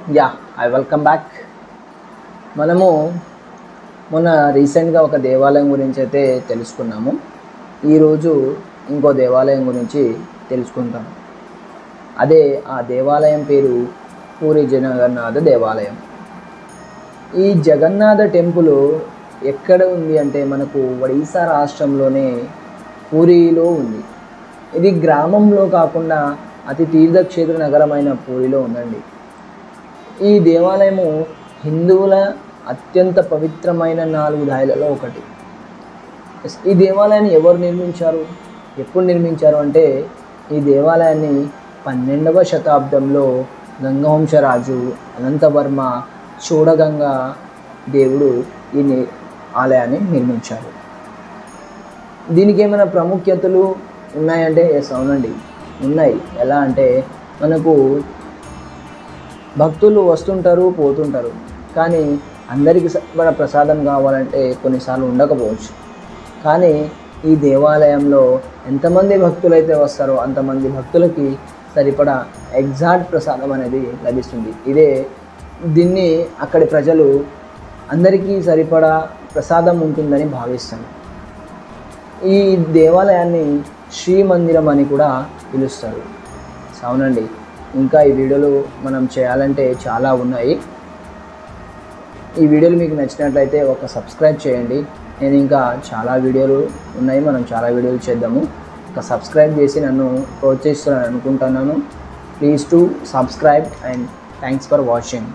Welcome back. మనము మొన్న రీసెంట్గా ఒక దేవాలయం గురించి అయితే తెలుసుకున్నాము. ఈరోజు ఇంకో దేవాలయం గురించి తెలుసుకుంటాం. అదే ఆ దేవాలయం పేరు పూరి జగన్నాథ దేవాలయం. ఈ జగన్నాథ టెంపుల్ ఎక్కడ ఉంది అంటే మనకు ఒడిశా రాష్ట్రంలోనే పూరిలో ఉంది. ఇది గ్రామంలో కాకుండా అతి తీర్థక్షేత్ర నగరమైన పూరిలో ఉందండి. ఈ దేవాలయము హిందువుల అత్యంత పవిత్రమైన 4 దాయిలలో ఒకటి. ఈ దేవాలయాన్ని ఎవరు నిర్మించారు, ఎప్పుడు నిర్మించారు అంటే ఈ దేవాలయాన్ని 12వ శతాబ్దంలో గంగవంశరాజు అనంతవర్మ చూడగంగా దేవుడు ఈ ఆలయాన్ని నిర్మించారు. దీనికి ఏమైనా ప్రాముఖ్యతలు ఉన్నాయంటే అవునండి, ఉన్నాయి. ఎలా అంటే మనకు భక్తులు వస్తుంటారు పోతుంటారు, కానీ అందరికీ సరిపడా ప్రసాదం కావాలంటే కొన్నిసార్లు ఉండకపోవచ్చు. కానీ ఈ దేవాలయంలో ఎంతమంది భక్తులైతే వస్తారో అంతమంది భక్తులకి సరిపడా ఎగ్జాక్ట్ ప్రసాదం అనేది లభిస్తుంది. దీన్ని అక్కడి ప్రజలు అందరికీ సరిపడా ప్రసాదం ఉంటుందని భావిస్తారు. ఈ దేవాలయాన్ని శ్రీమందిరం అని కూడా పిలుస్తారు. అవునండి, ఇంకా ఈ వీడియోలు మనం చేయాలంటే చాలా ఉన్నాయి. ఈ వీడియోలు మీకు నచ్చినట్లయితే ఒక సబ్స్క్రైబ్ చేయండి. నేను ఇంకా చాలా వీడియోలు ఉన్నాయి, మనం చాలా వీడియోలు చేద్దాము. ఒక సబ్స్క్రైబ్ చేసి నన్ను ప్రోత్సహిస్తారని అనుకుంటున్నాను. Please to subscribe and thanks for watching.